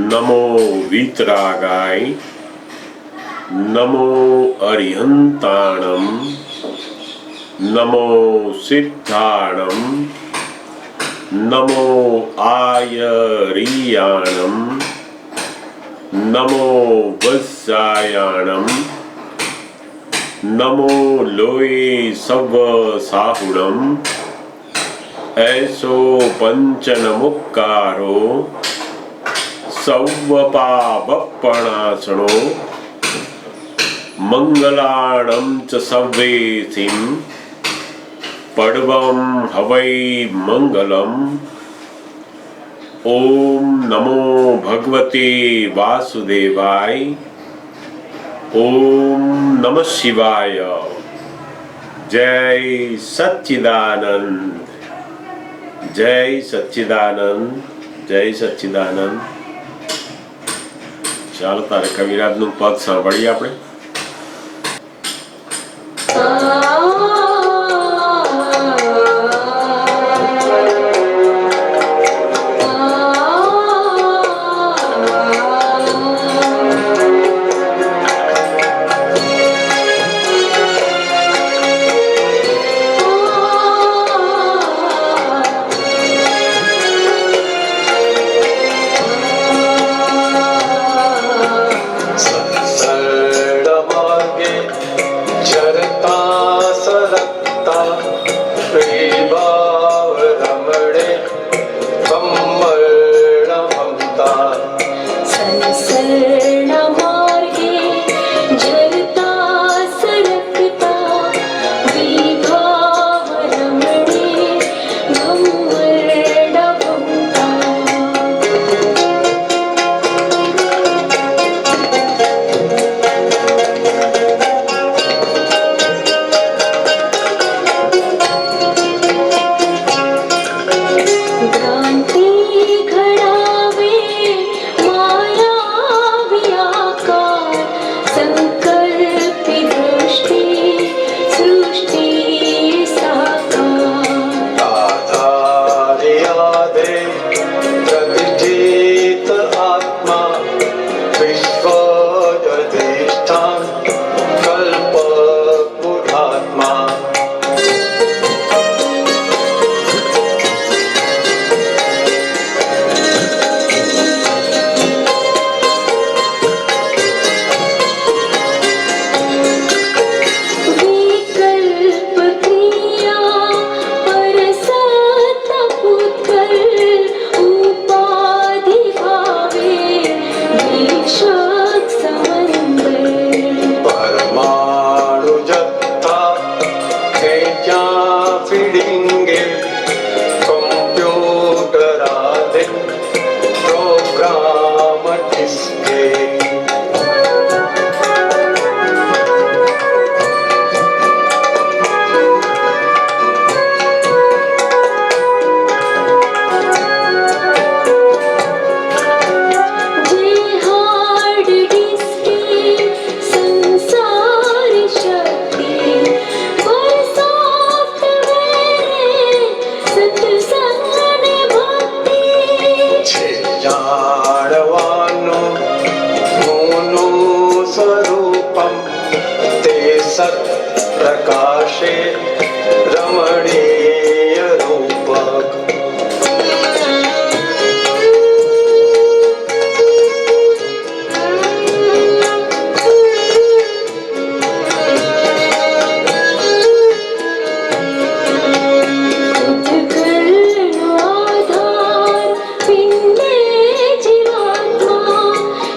નમો વીતરાગાય, નમો અરિહંતાણમ, નમો સિદ્ધાણમ, નમો આયરિયાણમ, નમો વત્સાયાણમ, નમો લોય serve સાહુણમ, એસો પંચનમુક્કારો સૌવપાવપણાસણો મંગલાણમ ચ સવ્વેસિમ પડવમ હવૈ મંગલમ. ઓમ નમો ભગવતે વાસુદેવાય. ઓમ નમઃ શિવાય. જય સચ્ચિદાનંદ, જય સચ્ચિદાનંદ, જય સચ્ચિદાનંદ. ચાલો તારે કવિરાજનું પદ સાંભળીએ આપણે.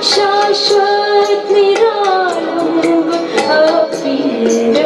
शाश्वत निरालंब अपिंड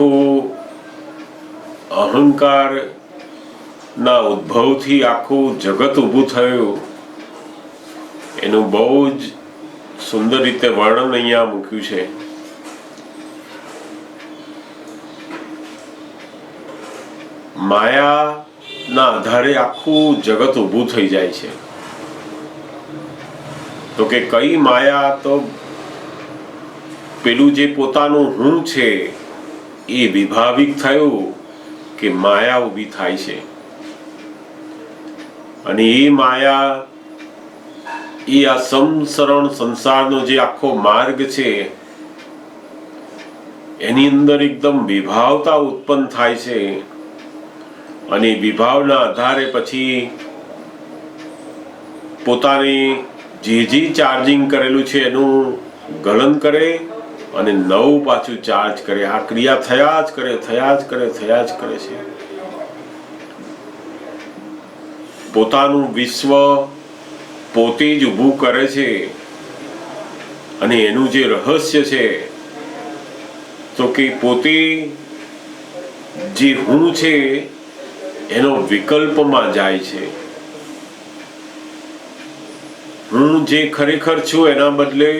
આખું અહંકાર ના ઉદ્ભવથી આખું જગત ઊભું થયું એનું બહુ જ સુંદર રીતે વર્ણન અહીંયા મૂક્યું છે. માયાના આધારે આખું જગત ઊભું થઈ જાય છે. તો કે કઈ માયા? તો પેલું જે પોતાનું હું છે એ વિભાવિક થયું કે માયા ઊભી થાય છે. અને એ માયા એ આ સમસરણ સંસારનો જે આખો માર્ગ છે એની અંદર એકદમ વિભાવતા ઉત્પન્ન થાય છે. અને વિભાવના આધારે પછી પોતાની જે ચાર્જિંગ કરેલું છે એનું ગલન કરે અને નવું પાછું ચાર્જ કરે. આ ક્રિયા થયા જ કરે છે. પોતાનું વિશ્વ પોતે જ ઊભું કરે છે. અને એનું જે રહસ્ય છે તો કે પોતે જે હું છે એનો વિકલ્પમાં જાય છે. હું જે ખરેખર છું એના બદલે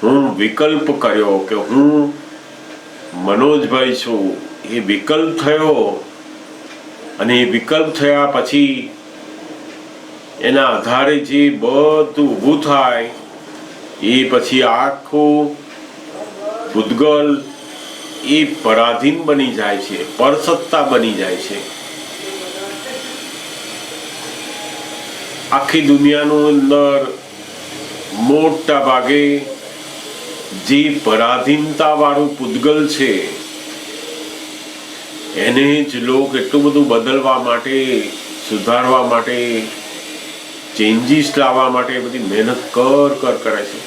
હું વિકલ્પ કર્યો કે હું મનોજભાઈ છું. એ વિકલ્પ થયો અને એ વિકલ્પ થયા પછી એના આધારે જે બધું ઊભું થાય એ પછી આખું પૂતગલ એ પરાધીન બની જાય છે, પરસત્તા બની જાય છે. આખી દુનિયાનું અંદર મોટા ભાગે જે પરાધીનતા વાળું પૂતગલ છે એને જ લોકો એટલું બધું બદલવા માટે, સુધારવા માટે, ચેન્જીસ લાવવા માટે બધી મહેનત કરે છે.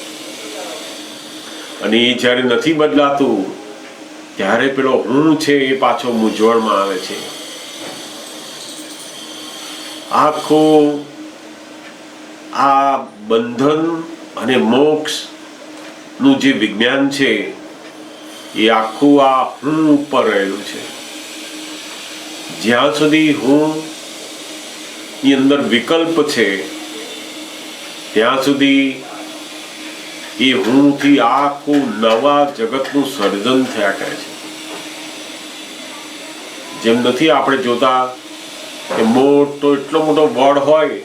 અને એ જ્યારે નથી બદલાતું ત્યારે પેલો હું છે એ પાછો મૂંઝવણમાં આવે છે. આખું આ બંધન અને મોક્ષ નું જે વિજ્ઞાન છે એ આખું આ હું ઉપર રહેલું છે. જ્યાં સુધી હું ની અંદર વિકલ્પ છે ત્યાં સુધી એ હું થી આખું નવા જગતનું સર્જન થયા કરે છે. જેમ નથી આપણે જોતા કે એટલો મોટો વડ હોય,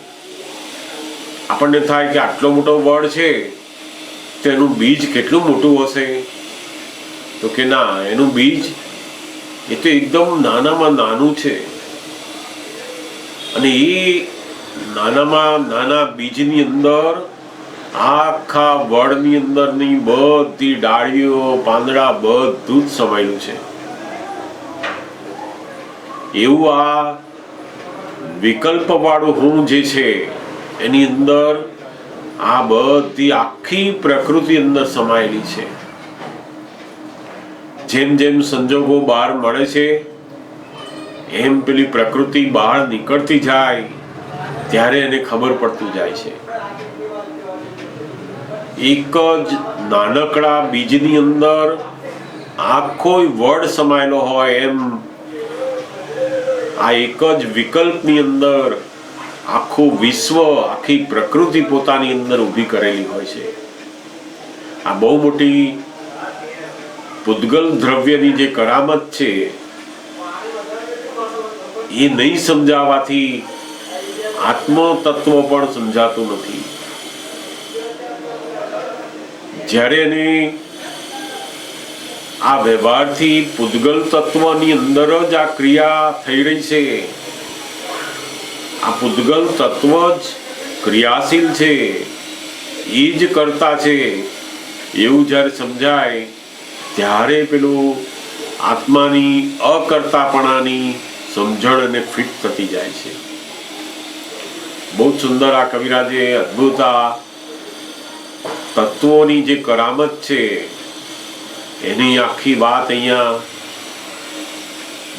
આપણને થાય કે આટલો મોટો વડ છે તો એનું બીજ કેટલું મોટું હશે? તો કે ના, એનું બીજ એ તો એકદમ નાનામાં નાનું છે. અને એ નાનામાં નાના બીજની અંદર આખા વડની અંદરની બધી ડાળીઓ, પાંદડા બધું જ સમાયેલું છે. એવું આ વિકલ્પ વાળું હું જે છે એની અંદર આ બધી આખી પ્રકૃતિ અંદર સમાયેલી છે. જેમ જેમ સંજોગો બહાર મળે છે એમ પેલી પ્રકૃતિ બહાર નીકળતી જાય ત્યારે એને ખબર પડતું જાય છે. એક જ નાનકડા બીજની અંદર આખો વડ સમાયેલો હોય એમ આ એક જ વિકલ્પની અંદર આખું વિશ્વ, આખી પ્રકૃતિ પોતાની અંદર ઊભી કરેલી હોય છે. આ બહુ મોટી પૂતગલ દ્રવ્યની જે કરામત છે એ નહીં સમજાવવાથી આત્મ તત્વ પણ સમજાતું નથી. જ્યારે એને આ વ્યવહારથી પૂતગલ તત્વની અંદર જ આ ક્રિયા થઈ રહી છે, આ પૂતગલ તત્વ જ ક્રિયાશીલ છે, એ જ કરતા છે એવું જ્યારે સમજાય ત્યારે પેલું આત્માની અકર્તાપણાની સમજણ અને ફિટ થતી જાય છે. બહુ સુંદર આ કવિરાજે અદ્ભુત આ તત્વોની જે કરામત છે એની આખી વાત અહીંયા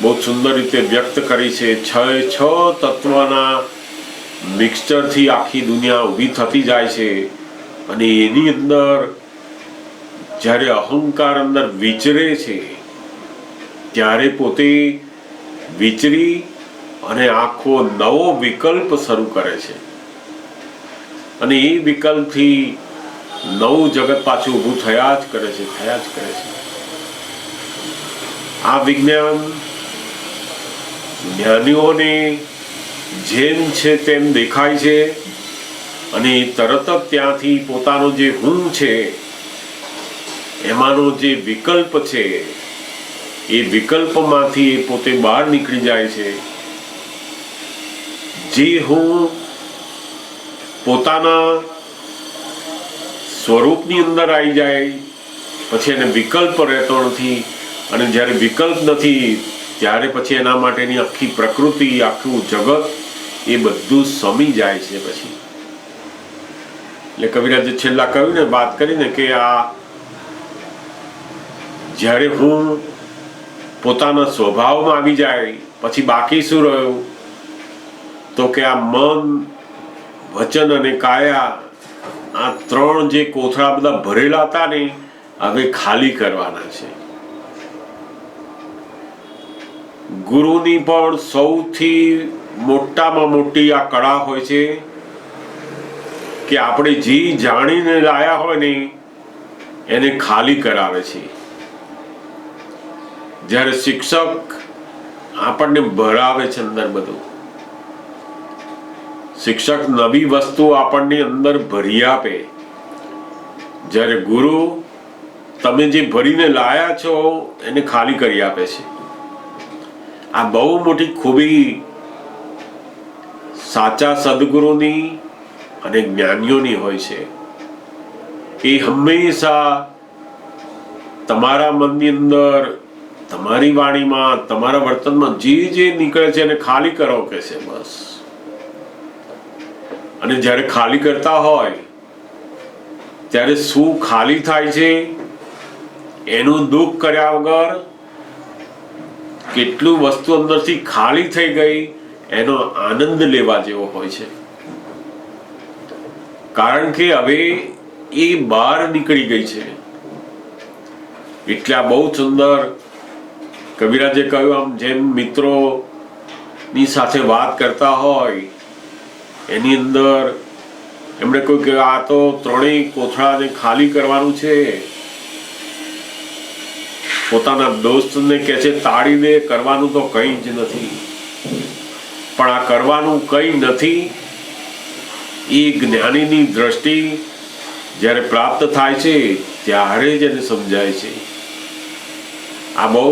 બહુ સુંદર રીતે વ્યક્ત કરી છે. છ તત્વના મિક્સચરથી આખી દુનિયા ઊભી થતી જાય છે. અને એની અંદર જ્યારે અહંકાર અંદર વિચરે છે ત્યારે પોતે વિચરી અને આખો નવો વિકલ્પ શરૂ કરે છે, અને એ વિકલ્પથી નવું જગત પાછું ઊભું થયા જ કરે છે. આ વિજ્ઞાન જ્ઞાનીઓને જેમ છે તેમ દેખાય છે, અને તરત જ ત્યાંથી પોતાનો જે હું છે એમાંનો જે વિકલ્પ છે એ વિકલ્પમાંથી એ પોતે બહાર નીકળી જાય છે. જે હું પોતાના સ્વરૂપની અંદર આવી જાય પછી એને વિકલ્પ રહેતો નથી, અને જ્યારે વિકલ્પ નથી ત્યારે પછી એના માટેની આખી પ્રકૃતિ, આખું જગત એ બધું સમી જાય છે. પછી એટલે કવિરાજે છેલ્લા કહ્યું ને, વાત કરીને કે આ જ્યારે હું પોતાના સ્વભાવમાં આવી જાય પછી બાકી શું રહ્યું? તો કે આ મન, વચન અને કાયા, આ ત્રણ જે કોથળા બધા ભરેલા હતા ને, હવે ખાલી કરવાના છે. ગુરુની પણ સૌથી મોટામાં મોટી આ કળા હોય છે કે આપણે જે જાણીને લાયા હોય ને એને ખાલી કરાવે છે. જ્યારે શિક્ષક આપણને ભરાવે છે અંદર બધું, શિક્ષક નવી વસ્તુ આપણને અંદર ભરી આપે, જ્યારે ગુરુ તમે જે ભરીને લાયા છો એને ખાલી કરી આપે છે. આ બહુ મોટી ખૂબી સાચા સદગુરુની અને જ્ઞાનીઓની હોય છે. એ હંમેશા તમારા મનની અંદર, તમારી વાણીમાં, તમારા વર્તનમાં જે જે નીકળે છે એને ખાલી કરો કે છે, બસ. અને જ્યારે ખાલી કરતા હોય ત્યારે શું ખાલી થાય છે એનું દુઃખ કર્યા વગર કેટલું વસ્તુ અંદરથી ખાલી થઈ ગઈ એનો આનંદ લેવા જેવો હોય છે. કારણ કે હવે એ બહાર નીકળી ગઈ છે. એટલે આ બહુ સુંદર કવિરાજે કહ્યું, આમ જેમ મિત્રોની સાથે વાત કરતા હોય એની અંદર એમણે કહ્યું કે આ તો ત્રણેય કોથળાને ખાલી કરવાનું છે. પોતાના દોસ્તને કહે છે તાળી દે, કરવાનું તો કંઈ જ નથી. પણ આ કરવાનું કંઈ નથી એ જ્ઞાનીની દ્રષ્ટિ જ્યારે પ્રાપ્ત થાય છે ત્યારે જ એને સમજાય છે. આ બહુ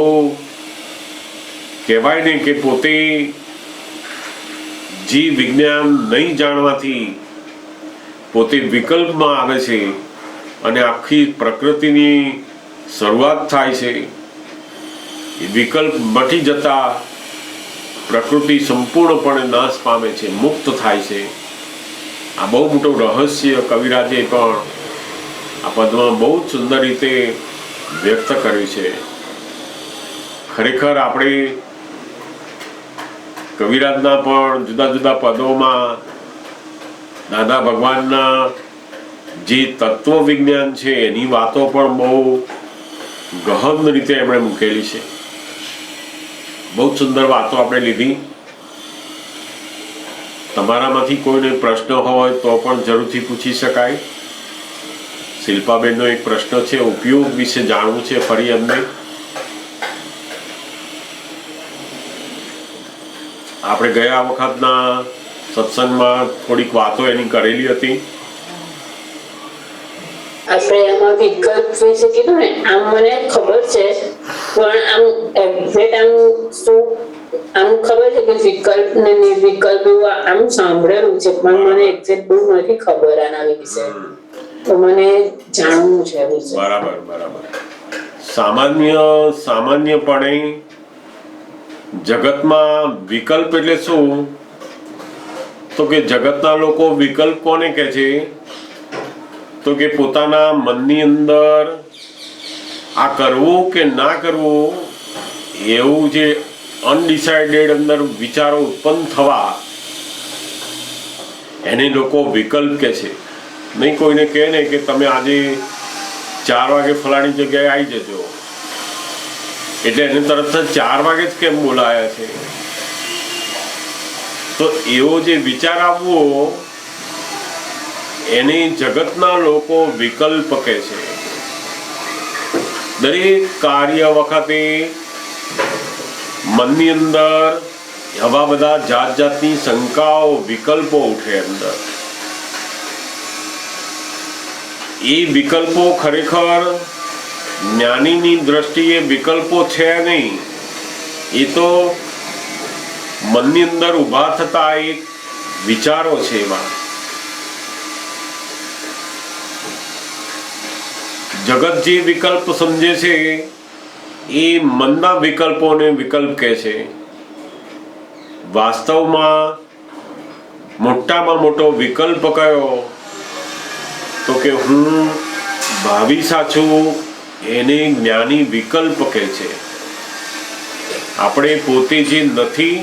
કહેવાય ને કે પોતે જે વિજ્ઞાન નહીં જાણવાથી પોતે વિકલ્પમાં આવે છે અને આખી પ્રકૃતિની શરૂઆત થાય છે. એ વિકલ્પ મટી જતા પ્રકૃતિ સંપૂર્ણપણે નાશ પામે છે, મુક્ત થાય છે. આ બહુ મોટું રહસ્ય કવિરાજે પણ આ પદમાં બહુ જ સુંદર રીતે વ્યક્ત કર્યું છે. ખરેખર આપણે કવિરાજના પણ જુદા જુદા પદોમાં દાદા ભગવાનના જે તત્વ વિજ્ઞાન છે એની વાતો પણ બહુ ગહન રીતે એમણે મૂકેલી છે. બહુ સુંદર વાતો આપણે લીધી. તમારામાંથી કોઈને પ્રશ્ન હોય તો પણ જરૂરથી પૂછી શકાય. શિલ્પાબેનનો એક પ્રશ્ન છે, ઉપયોગ વિશે જાણવું છે ફરી એમને. આપણે ગયા વખતના સત્સંગમાં થોડીક વાતો એની કરેલી હતી. આપણે એમાં વિકલ્પ વિશે કીધું ને, આમ મને ખબર છે પણ આમ એક્ઝેક્ટ આમ શું આમ ખબર છે કે વિકલ્પ ને નિર્વિકલ્પ આમ સાંભળેલું છે, પણ મને એક્ઝેક્ટ બહુ નથી ખબર આના વિશે, તો મને જાણવું છે. બરાબર બરાબર. સામાન્યપણે જગતમાં વિકલ્પ એટલે શું? તો કે જગતના લોકો વિકલ્પ કોને કહે છે? તો કે પોતાના મનની અંદર આ કરવું કે ના કરવું એવું જે અનડિસાઇડેડ અંદર વિચારો ઉત્પન્ન થવા એને લોકો વિકલ્પ કહે છે. નહીં કોઈને કહે ને કે તમે આજે 4 વાગે ફલાણી જગ્યાએ આવી જજો, એટલે એને તરત જ 4 વાગે જ કેમ બોલાયા છે? તો એવો જે વિચાર આવવો એને જગતના લોકો વિકલ્પ કહે છે. દરેક કાર્ય વખતે મનની અંદર આવા બધા જાત જાતની શંકાઓ, વિકલ્પો ઉઠે અંદર. એ વિકલ્પો ખરેખર જ્ઞાનીની દ્રષ્ટિએ વિકલ્પો છે નહીં, એ તો મનની અંદર ઊભા થતા એક વિચારો છે. એવા જગત જે વિકલ્પ સમજે છે એ મનના વિકલ્પોને વિકલ્પ કહે છે. વાસ્તવમાં મોટામાં મોટો વિકલ્પ કયો? તો કે હું ભાવિસા છું, એને જ્ઞાની વિકલ્પ કહે છે. આપણે પોતે જે નથી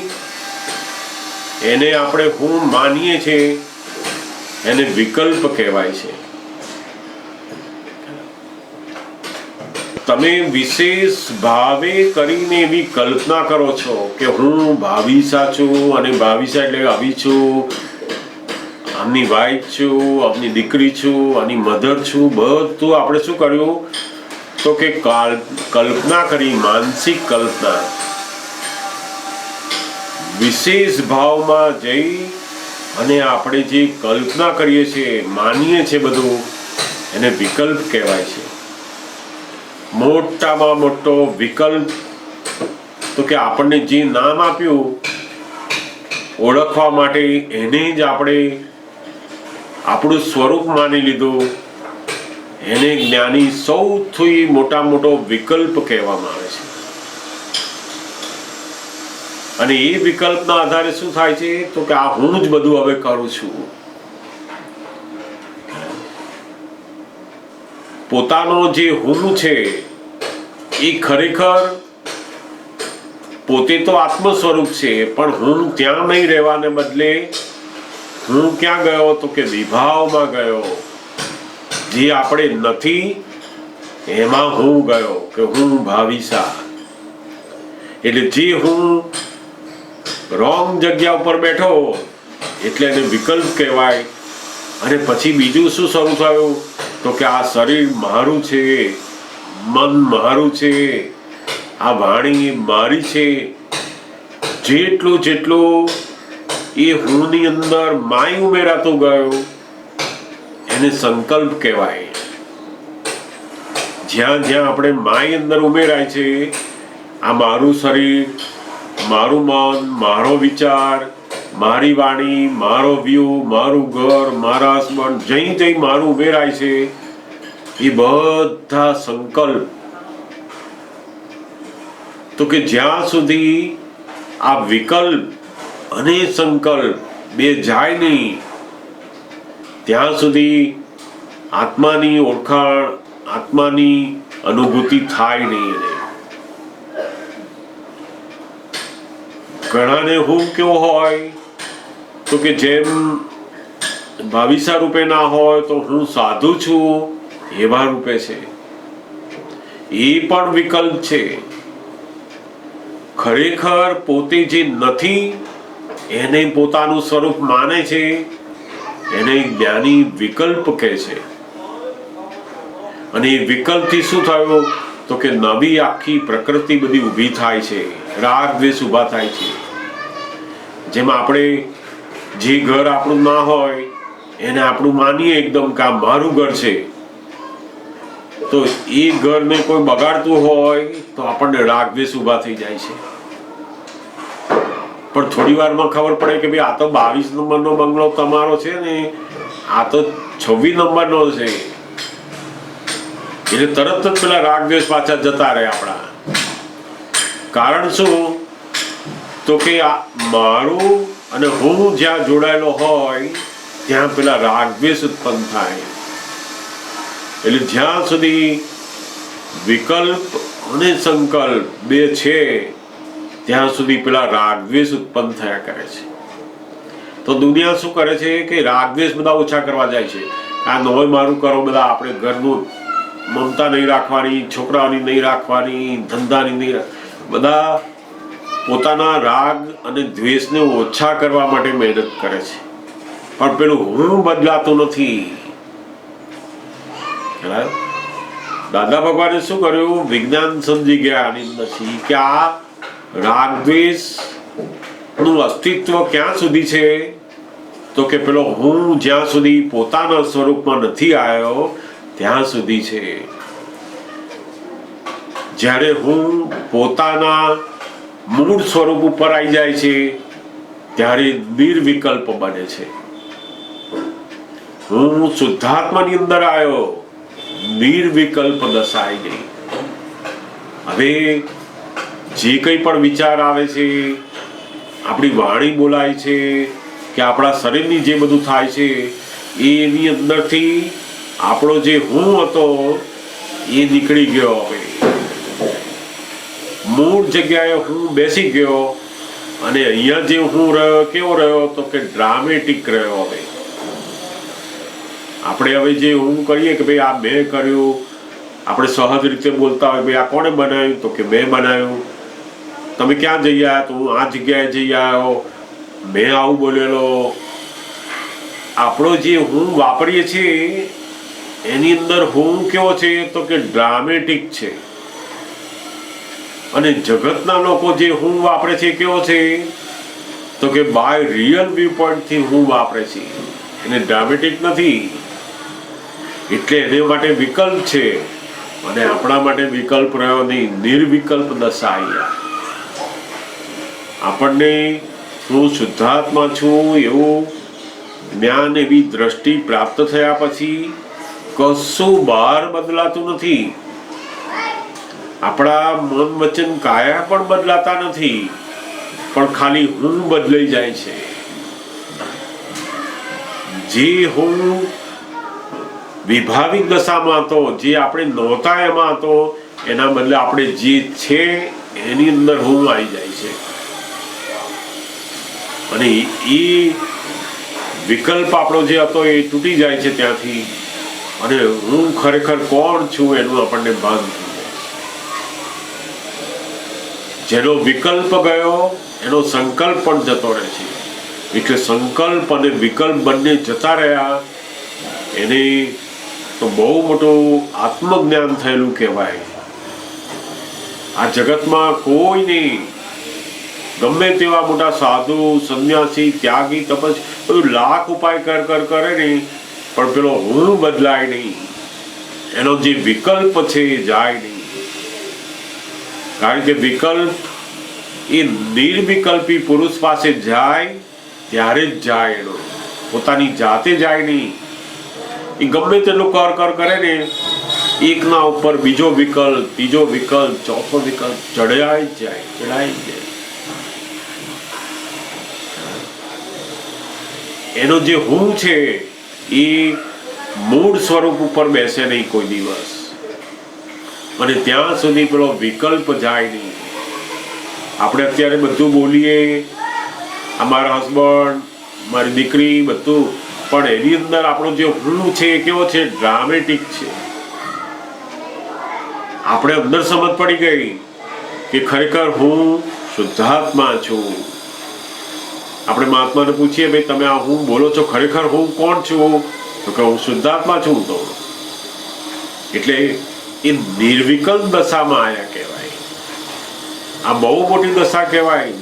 એને આપણે હું માનીએ છીએ, એને વિકલ્પ કહેવાય છે. તમે વિશેષ ભાવે કરીને એવી કલ્પના કરો છો કે હું ભાવિસા છું, અને ભાવિસા એટલે આવી છું, આમની વાઈફ છું, આમની દીકરી છું, આની મધર છું. બધું આપણે શું કર્યું? તો કે કલ્પના કરી, માનસિક કલ્પના. વિશેષ ભાવમાં જઈ અને આપણે જે કલ્પના કરીએ છીએ, માનીએ છીએ, બધું એને વિકલ્પ કહેવાય છે. મોટામાં મોટો વિકલ્પ તો કે આપણને જે નામ આપ્યું ઓળખવા માટે, એને જ આપણે આપણું સ્વરૂપ માની લીધું, એને જ્ઞાની સૌથી મોટો વિકલ્પ કહેવામાં આવે છે. અને એ વિકલ્પના આધારે શું થાય છે? તો કે આ હું જ બધું હવે કરું છું. પોતાનો જે હું છે એ ખરેખર પોતે તો આત્મ સ્વરૂપ છે, પણ હું ત્યાં નહીં રહેવાને બદલે હું ક્યાં ગયો? તો કે વિભાવમાં ગયો. જે આપણે નથી એમાં હું ગયો કે હું ભાવિસા. એટલે જે હું રોંગ જગ્યા ઉપર બેઠો એટલે એને વિકલ્પ કહેવાય. અને પછી બીજું શું શરૂ થયું? તો કે આ શરીર મારું છે, મન મારું છે, આ વાણી મારી છે. જેટલું એ હુંની અંદર માય ઉમેરાતો ગયો એને સંકલ્પ કહેવાય. જ્યાં જ્યાં આપણે માય અંદર ઉમેરાય છે, આ મારું શરીર, મારું મન, મારો વિચાર, મારી વાણી, મારો વ્યૂ, મારું ઘર, મારા હસબન્ડ, જઈ મારું ઉમેરાય છે, એ બધા સંકલ્પ. તો કે જ્યાં સુધી આ વિકલ્પ અને સંકલ્પ બે જાય નહીં, ત્યાં સુધી આત્માની ઓળખાણ, આત્માની અનુભૂતિ થાય નહીં. ઘણાને હું કેવો હોય? તો કે જેમ ભાવિસા રૂપે ના હોય તો હું સાધુ છું એવા રૂપે છે. એ પણ વિકલ્પ છે. ખરેખર પોતે જે નથી એને પોતાનું સ્વરૂપ માને છે, એને જ્ઞાની વિકલ્પ કહે છે. અને એ વિકલ્પથી શું થયું? તો કે નવી આખી પ્રકૃતિ બધી ઊભી થાય છે, રાગ દ્વેષ ઊભા થાય છે. જેમાં આપણે જે ઘર આપણું ના હોય એને આપણું માનીએ એકદમ કે આ મારું ઘર છે, તો એ ઘરને કોઈ બગાડતું હોય તો આપણને રાગ દ્વેષ ઊભા થઈ જાય છે. પણ થોડી વારમાં ખબર પડે કે ભાઈ આ તો 22 નંબરનો બંગલો તમારો છે ને, આ તો 26 નંબરનો છે. એટલે તરત જ પેલા રાગ દ્વેષ પાછા જતા રહે આપણા. કારણ શું? તો કે મારું અને હું જ્યાં જોડાયેલો હોય ત્યાં પેલા રાગ દ્વેષ ઉત્પન્ન થાય. એટલે જ્યાં સુધી વિકલ્પ અને સંકલ્પ બે છે ત્યાં સુધી પેલા રાગ દ્વેષ ઉત્પન્ન થયા કરે છે. તો દુનિયા શું કરે છે કે રાગ દ્વેષ બધા ઓછા કરવા જાય છે. આ નોય મારું કરો, બધા આપણે ઘરનું મમતા નહીં રાખવાની, છોકરાઓની નહીં રાખવાની, ધંધાની નહીં બધા પોતાના રાગ અને દ્વેષને ઓછા કરવા માટે મહેનત કરે છે, પણ પેલું હું બદલાતું નથી. દાદા ભગવાને શું કર્યું? વિજ્ઞાન સમજી ગયા આની અંદરથી કે આ રાગ દ્વેષ નું અસ્તિત્વ ક્યાં સુધી છે? તો કે પેલો હું જ્યાં સુધી પોતાના સ્વરૂપમાં નથી આવ્યો ત્યાં સુધી છે. જ્યારે હું પોતાના મૂળ સ્વરૂપ ઉપર આવી જાય છે ત્યારે નિર્વિકલ્પ બને છે. હું શુદ્ધાત્માની અંદર આવ્યો, નિર્વિકલ્પ દશા આવી ગઈ. હવે જે કંઈ પણ વિચાર આવે છે, આપણી વાણી બોલાય છે કે આપણા શરીરની જે બધું થાય છે એની અંદરથી આપણો જે હું હતો એ નીકળી ગયો. હવે મૂળ જગ્યાએ હું બેસી ગયો અને અહીંયા જે હું રહ્યો કેવો રહ્યો? તો કે ડ્રામેટિક રહ્યો. હવે આપણે હવે જે હું કરીએ કે ભાઈ આ મેં કર્યું, આપણે સહજ રીતે બોલતા હોય ભાઈ આ કોણે બનાવ્યું? તો કે મેં બનાવ્યું. તમે ક્યાં જઈ આવ્યા? તો હું આ જગ્યાએ જઈ આવ્યો, મેં આવું બોલેલો. આપણો જે હું વાપરીએ છીએ એની અંદર હું કેવો છે? તો કે ડ્રામેટિક છે. અને જગતના લોકો જે હું વાપરે છે કેવો છે? તો કે બાય રિયલ વ્યૂ પોઈન્ટથી હું વાપરે છે, એને ડ્રામેટિક નથી. એટલે એને માટે વિકલ્પ છે અને આપણા માટે વિકલ્પ રહ્યો નહીં, નિર્વિકલ્પ દશા આવી. આપણને હું શુદ્ધાત્મા છું એવું જ્ઞાન, એવી દ્રષ્ટિ પ્રાપ્ત થયા પછી કશું બહાર બદલાતું નથી. આપણા મન વચન કાયા પણ બદલાતા નથી, પણ ખાલી હું બદલાઈ જાય છે. જે હું વિભાવિક દશામાં હતો, જે આપણે નહોતા એમાં હતો, એના બદલે આપણે જે છે એની અંદર હું આવી જાય છે. અને એ વિકલ્પ આપણો જે હતો એ તૂટી જાય છે ત્યાંથી, અને હું ખરેખર કોણ છું એનું આપણને ભાન થઈ જાય. જેનો વિકલ્પ ગયો એનો સંકલ્પ પણ જતો રહે છે. એટલે સંકલ્પ અને વિકલ્પ બંને જતા રહ્યા એને તો બહુ મોટું આત્મજ્ઞાન થયેલું કહેવાય. આ જગતમાં કોઈ નહીં, ગમે તેવા મોટા સાધુ, સંન્યાસી, ત્યાગી, તપસ્વી બધું લાખ ઉપાય કરે નહીં, પણ પેલો હું બદલાય નહીં, એનો જે વિકલ્પ છે એ જાય નહીં. કારણ કે વિકલ્પ એ નિર્વિકલ્પી પુરુષ પાસે જાય ત્યારે જ જાય, એનો પોતાની જાતે જાય નહીં. એ ગમે તેટલું કરે ને, એકના ઉપર બીજો વિકલ્પ, ત્રીજો વિકલ્પ, ચોથો વિકલ્પ ચડાય જ જાય. એનો જે હું છે એ મૂળ સ્વરૂપ ઉપર બેસે નહીં કોઈ દિવસ, અને ત્યાં સુધી પેલો વિકલ્પ જાય નહીં. આપણે અત્યારે બધું બોલીએ, અમારા હસબન્ડ, મારી દીકરી, બધું, પણ એની અંદર આપણો જે હું છે કેવો છે? ડ્રામેટિક છે. આપણે અંદર સમજ પડી ગઈ કે ખરેખર હું શુદ્ધાત્મા છું. આપણે મહાત્માને પૂછીએ ભાઈ તમે આ હું બોલો છો, ખરેખર હું કોણ છું? તો કે હું શુદ્ધાત્મા છું. તો એટલે એ નિર્વિકલ્પ દશામાં આયા કહેવાય. આ બહુ મોટી દશા કહેવાય.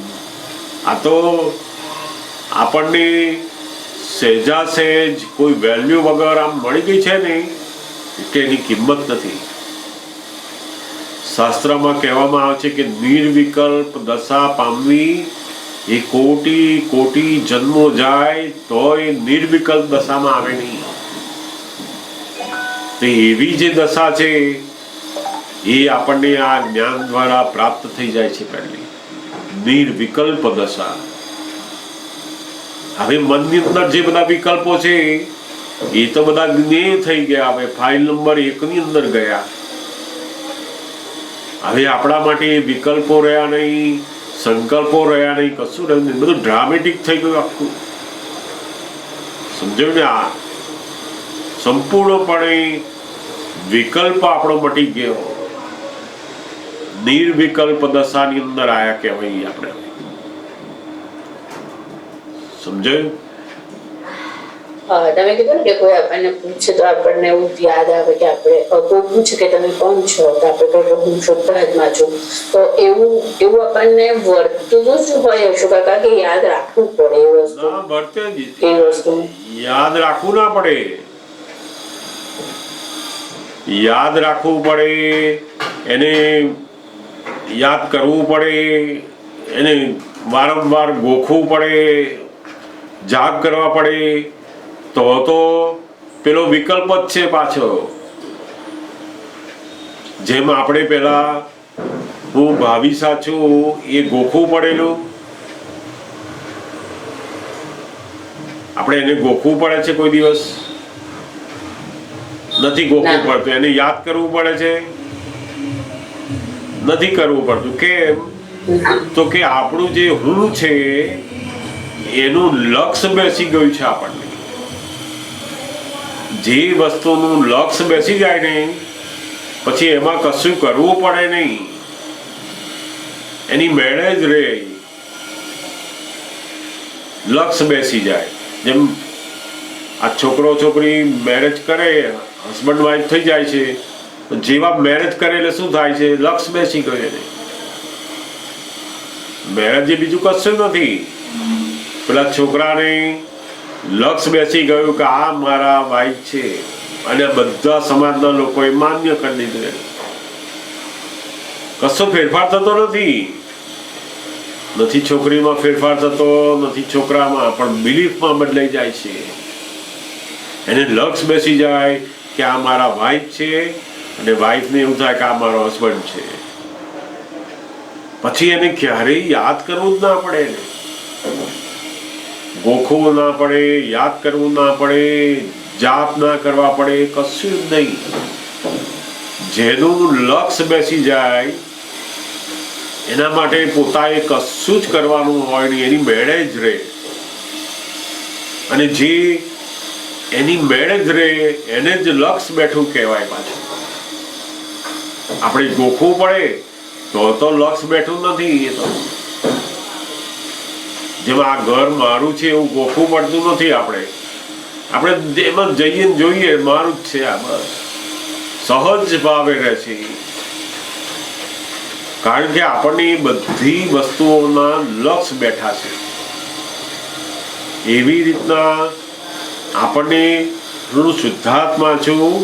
આ તો આપણને સહેજા સહેજ કોઈ વેલ્યુ વગર આમ મળી ગઈ છે ને, એટલે એની કિંમત નથી. શાસ્ત્રમાં કહેવામાં આવે છે કે નિર્વિકલ્પ દશા પામવી એ કોટી કોટી જન્મો જાય તો એ નિર્વિકલ્પ દશામાં આવે નહીં. તો એવી જે દશા છે એ આપણને આ જ્ઞાન દ્વારા પ્રાપ્ત થઈ જાય છે. પહેલી નિર્વિકલ્પ દશા. હવે મનની અંદર જે બધા વિકલ્પો છે એ તો બધા જ્ઞેય થઈ ગયા. હવે ફાઇલ નંબર 1 ની અંદર ગયા. હવે આપણા માટે વિકલ્પો રહ્યા નહીં, સંકલ્પો રહ્યા નહીં, કશું રહ્યું નહીં. બધું ડ્રામેટિક થઈ ગયું આખું. સમજાયું ને? આ સંપૂર્ણપણે વિકલ્પ આપણો મટી ગયો, નિર્વિકલ્પ દશાની અંદર આયા કહેવાય આપણે. સમજાયું? તમે કીધું ને કે કોઈ આપણને પૂછે તો આપણને એવું યાદ આવે કે આપણે કોઈ પૂછે કે તમે કોણ છો તો આપણે કહ્યું હું શુદ્ધાત્મા છું. તો એવું આપણને વર્તું જ હોય હશું કાકા કે યાદ રાખવું પડે એ વસ્તુ? ના, વર્તે જ. એ વસ્તુ યાદ રાખવું ના પડે, યાદ રાખવું પડે, એને યાદ કરવું પડે, એને વારંવાર ગોખવું પડે, જાગ કરવા પડે, તો પેલો વિકલ્પ જ છે પાછો. જેમ આપણે પેલા હું ભાવિસા છું એ ગોખવું પડેલું, આપણે એને ગોખવું પડે છે, કોઈ દિવસ નથી ગોખવું પડતું, એને યાદ કરવું પડે છે, નથી કરવું પડતું. કેમ? તો કે આપણું જે હું છે એનું લક્ષ્ય બેસી ગયું છે આપણને. જે વસ્તુનું લક્ષ્ય બેસી જાય ને પછી એમાં કશું કરવું પડે નહીં, એની મેળે જ રહે. લક્ષ્ય બેસી જાય. જેમ આ છોકરો છોકરી મેરેજ કરે, હસબન્ડ વાઈફ થઈ જાય છે, જેવા મેરેજ કરે એટલે શું થાય છે? લક્ષ્ય બેસી ગયું એને. મેરેજ એ બીજું કશું નથી. પેલા છોકરાને લક્ષ્ય બેસી ગયું કે આ મારા વાઈફ છે, અને બધા સમાજના લોકોએ માન્ય કરી દીધું. કશો ફેરફાર થતો નથી છોકરીમાં ફેરફાર થતો, નથી છોકરામાં, પણ બિલીફમાં બદલાઈ જાય છે. એને લક્ષ્ય બેસી જાય કે આ મારા વાઈફ છે, અને વાઈફને એવું થાય કે આ મારો હસબન્ડ છે. પછી એને ક્યારેય યાદ કરવું જ ના પડે, એને ગોખવું ના પડે, યાદ કરવું ના પડે, જાપ ના કરવા પડે, કશું જ નહીં. જેનું લક્ષ્ય બેસી જાય એના માટે પોતાએ કશું જ કરવાનું હોય નહીં, એની મેળે જ રહે. અને જે એની મેળે જ રહે એને જ લક્ષ્ય બેઠું કહેવાય. પાછું આપણે ગોખવું પડે તો લક્ષ્ય બેઠું નથી. એ તો જેમ આ ઘર મારું છે એવું ગોખવું પડતું નથી. આપણે એમાં જઈએ જોઈએ મારું જ છે, આ બસ સહજ ભાવે રહે છે. કારણ કે આપણને બધી વસ્તુઓના લક્ષ્ય બેઠા છે. એવી રીતના આપણને હું શુદ્ધાત્મા છું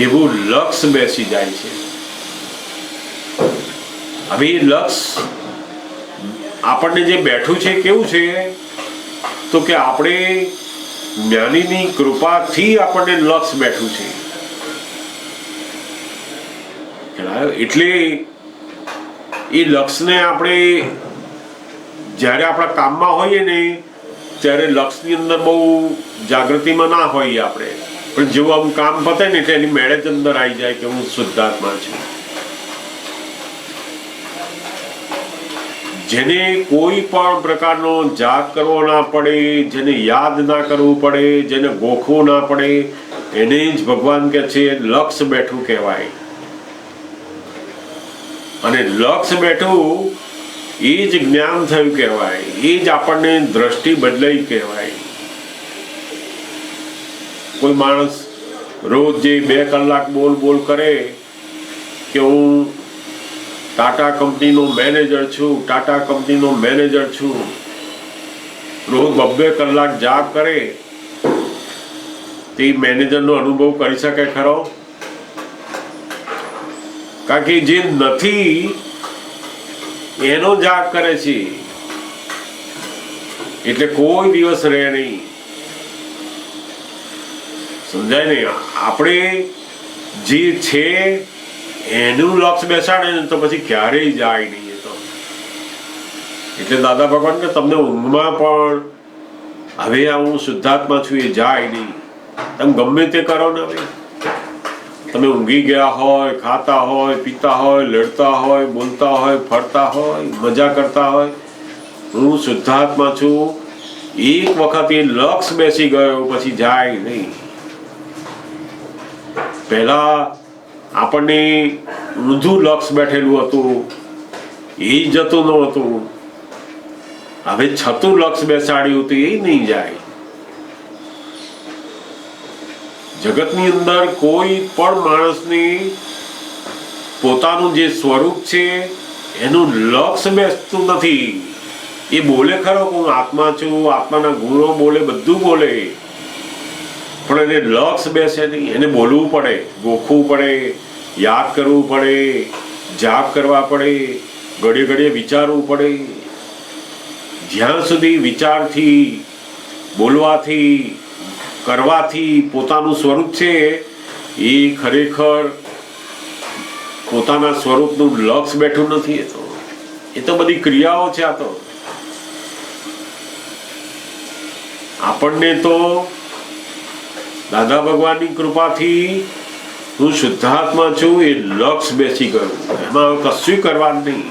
એવું લક્ષ્ય બેસી જાય છે. હવે એ લક્ષ્ય આપણને જે બેઠું છે કેવું છે? તો કે આપણે જ્ઞાનીની કૃપાથી આપણને લક્ષ્ય બેઠું છે. એટલે એ લક્ષ્યને આપણે જ્યારે આપણા કામમાં હોઈએ ને ત્યારે લક્ષ્યની અંદર બહુ જાગૃતિમાં ના હોઈએ આપણે, પણ જેવું આમ કામ પતે ને એટલે એની મેળે જ અંદર આવી જાય કે હું શુદ્ધાત્મા છું. જેને કોઈ પણ પ્રકારનો જાપ કરવો ના પડે, જેને યાદ ના કરવું પડે, જેને ગોખવું ના પડે, એને જ ભગવાન કહે છે લક્ષ્ય બેઠું કહેવાય. અને લક્ષ્ય બેઠું એ જ જ્ઞાન થયું કહેવાય, એ જ આપણને દ્રષ્ટિ બદલાઈ કહેવાય. કોઈ માણસ રોજ જે 2 કલાક બોલ કરે કે હું ટાટા કંપનીનો મેનેજર છું, ટાટા કંપનીનો મેનેજર છું, રોજ 2 કલાક જાપ કરે, તે મેનેજરનો અનુભવ કરી શકે ખરો? કારણ કે જે નથી એનો જાપ કરે છે એટલે કોઈ દિવસ રહે નહીં. સમજાય ને? આપણે જે છે એનું લક્ષ્ય બેસાડે ને તો પછી ક્યારેય જાય નહીં. એ તો એટલે દાદા ભગવાન કે તમને ઊંઘમાં પણ હવે આ હું શુદ્ધાત્મા છું એ જાય નહીં. તમે ગમે તે કરો ને, હવે તમે ઊંઘી ગયા હોય, ખાતા હોય, પીતા હોય, લડતા હોય, બોલતા હોય, ફરતા હોય, મજા કરતા હોય, હું શુદ્ધાત્મા છું, એક વખત એ લક્ષ્ય બેસી ગયો પછી જાય નહીં. પહેલા આપણને ઊંધું લક્ષ બેઠેલું હતું, એ જતું ન હતું. હવે છતું લક્ષ બેસાડ્યું તો એ નહીં જાય. જગતની અંદર કોઈ પણ માણસની પોતાનું જે સ્વરૂપ છે એનું લક્ષ બેસતું નથી. એ બોલે ખરો કે હું આત્મા છું, આત્માના ગુણો બોલે, બધું બોલે, પણ એને લક્ષ બેસે નહીં. એને બોલવું પડે, ગોખવું પડે, યાદ કરવું પડે, જાપ કરવા પડે, ઘડીએ ઘડીએ વિચારવું પડે. જ્યાં સુધી વિચારથી, બોલવાથી, કરવાથી પોતાનું સ્વરૂપ છે એ ખરેખર પોતાના સ્વરૂપનું લક્ષ બેઠું નથી. એ તો બધી ક્રિયાઓ છે. આ તો આપણને તો દાદા ભગવાનની કૃપાથી હું શુદ્ધાત્મા છું એ લક્ષ બેસી ગયું. એમાં કશું કરવાનું નહીં.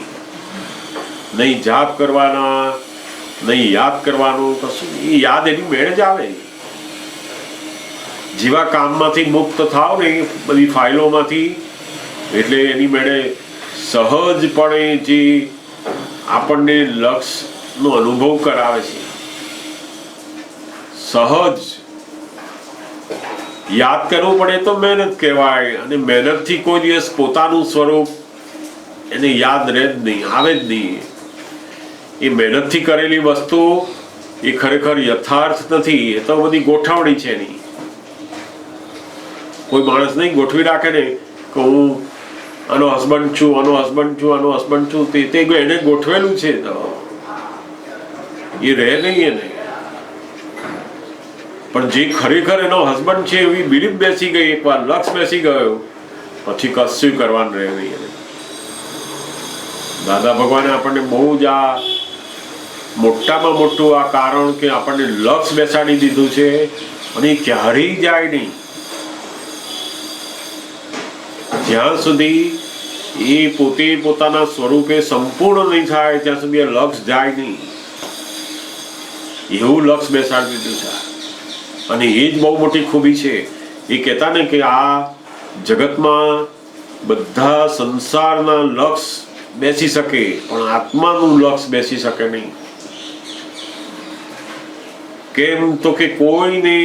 નહીં જાપ કરવાના, નહીં યાદ કરવાનું, કશું. એ યાદ એની મેળે જ આવે. જેવા કામમાંથી મુક્ત થાવ ને બધી ફાઇલોમાંથી, એટલે એની મેળે સહજપણે જે આપણને લક્ષનો અનુભવ કરાવે છે, સહજ. યાદ કરવું પડે તો મહેનત કહેવાય, અને મહેનતથી કોઈ દિવસ પોતાનું સ્વરૂપ એને યાદ રહે જ નહીં, આવે જ નહીં. એ મહેનતથી કરેલી વસ્તુ એ ખરેખર યથાર્થ નથી. એ તો બધી ગોઠવણી છે એની. કોઈ માણસ નહીં ગોઠવી રાખે ને કે હું આનો હસબન્ડ છું, આનો હસબન્ડ છું, આનો હસબન્ડ છું, તે એને ગોઠવેલું છે. તો એ રહે નહીં એને. પણ જે ખરેખર એનો હસબન્ડ છે એવી બિલીફ બેસી ગઈ, એકવાર લક્ષ બેસી ગયો, પછી કશું કરવાનું રહે નહીં એને. દાદા ભગવાને આપણને બહુ જ આ મોટામાં મોટું આ કારણ કે આપણને લક્ષ બેસાડી દીધું છે, અને એ ક્યારેય જાય નહીં. જ્યાં સુધી એ પોતે પોતાના સ્વરૂપે સંપૂર્ણ નહીં થાય ત્યાં સુધી એ લક્ષ જાય નહીં. એવું લક્ષ બેસાડી દીધું છે. અને એ જ બહુ મોટી ખૂબી છે. એ કહેતા ને કે આ જગતમાં બધા સંસારના લક્ષ બેસી શકે, પણ આત્માનું લક્ષ બેસી શકે નહીં. કેમ તો કે કોઈને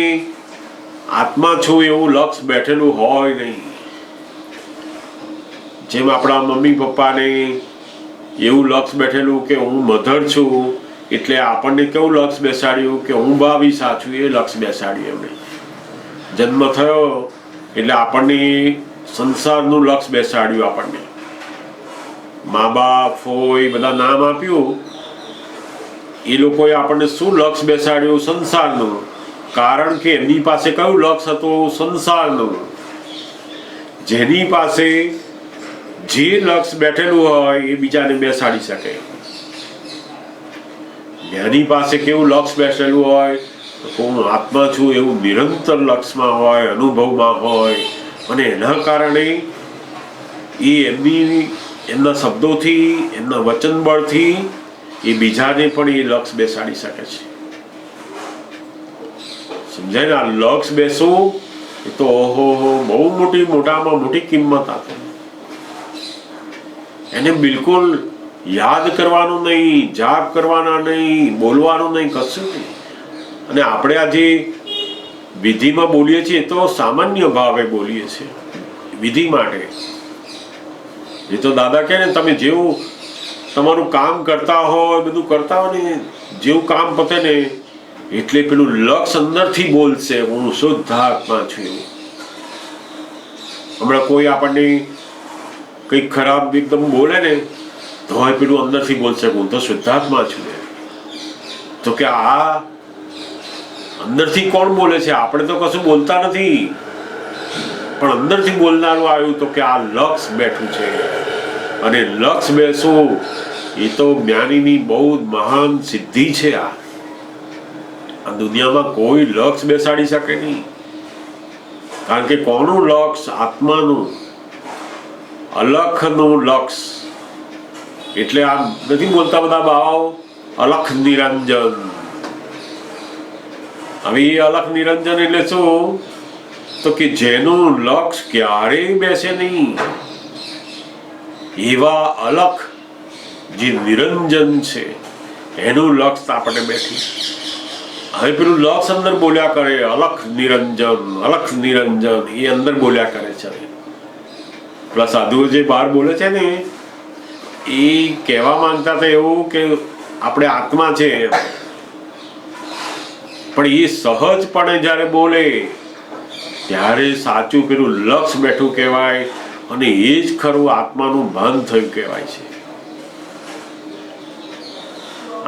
આત્મા છું એવું લક્ષ બેઠેલું હોય નહીં. જેમ આપણા મમ્મી પપ્પાને એવું લક્ષ બેઠેલું કે હું મધર છું, એટલે આપણને કેવું લક્ષ બેસાડ્યું કે હું ભાવી સાચું, એ લક્ષ બેસાડ્યું એમને. જન્મ થયો એટલે આપણને સંસારનું લક્ષ બેસાડ્યું. આપણને મા બાપ, ફોઈ બધા નામ આપ્યું. એ લોકોએ આપણને શું લક્ષ બેસાડ્યું? સંસારનું. કારણ કે એમની પાસે કયું લક્ષ હતું? સંસારનું. જેની પાસે જે લક્ષ બેઠેલું હોય એ બીજાને બેસાડી શકે. જેની પાસે કેવું લક્ષ બેસેલું હોય, હું આત્મા છું એવું નિરંતર લક્ષમાં હોય, અનુભવમાં હોય, અને એના કારણે એ એમના શબ્દોથી, એમના વચન બળથી એ બીજાને પણ એ લક્ષ બેસાડી શકે છે. સમજાય ને? આ લક્ષ બેસવું એ તો ઓહો બહુ મોટામાં મોટી કિંમત આપે. એને બિલકુલ યાદ કરવાનું નહીં, જાપ કરવાના નહીં, બોલવાનું નહીં, કશું નહીં. અને આપણે આજે વિધિમાં બોલીએ છીએ તો સામાન્ય ભાવે બોલીએ છીએ, વિધિ માટે. એ તો દાદા કહે ને, તમે જેવું તમારું કામ કરતા હોય, બધું કરતા હોય ને, જેવું કામ પતે ને એટલે પેલું લક્ષ અંદરથી બોલશે, હું શુદ્ધાત્મા છું એવું. હમણાં કોઈ આપણને કંઈક ખરાબ એકદમ બોલે ને તો પેલું અંદરથી બોલશે, હું તો શુદ્ધાત્મા છું. તો કે આ અંદરથી કોણ બોલે છે? આપણે તો કશું બોલતા નથી, પણ અંદરથી બોલનારું આવ્યું તો કે આ લક્ષ બેઠું છે. અને લક્ષ બેસવું એ તો જ્ઞાનીની બહુ જ મહાન સિદ્ધિ છે. આ દુનિયામાં કોઈ લક્ષ બેસાડી શકે નહીં. કારણ કે કોનું લક્ષ? આત્માનું, અલખનું લક્ષ. એટલે આ નથી બોલતા બધા ભાવ અલખ નિરંજન. હવે એ અલખ નિરંજન એટલે શું? તો કે જેનું લક્ષ ક્યારેય બેસે નહીં, એવા અલખ જે નિરંજન છે એનું લક્ષ આપણને બેઠી. હવે પેલું લક્ષ અંદર બોલ્યા કરે, અલખ નિરંજન એ અંદર બોલ્યા કરે છે. પ્લસ સાધુઓ જે બહાર બોલે છે ને એ કહેવા માંગતા હતા એવું કે આપણે આત્મા છે એમ. પણ એ સહજપણે જ્યારે બોલે ત્યારે સાચું પેલું લક્ષ બેઠું કહેવાય, અને એ જ ખરું આત્માનું ભાન થયું કહેવાય છે.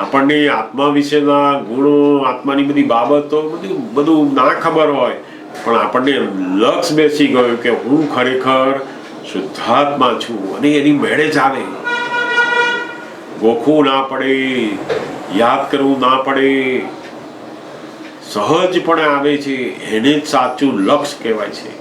આપણને આત્મા વિશેના ગુણો, આત્માની બધી બાબતો બધું ના ખબર હોય, પણ આપણને લક્ષ બેસી ગયું કે હું ખરેખર શુદ્ધાત્મા છું, અને એની મેળે ચાલે. ગોખવું ના પડે, યાદ કરવું ના પડે, સહજપણે આવે છે, એને જ સાચું લક્ષ કહેવાય છે.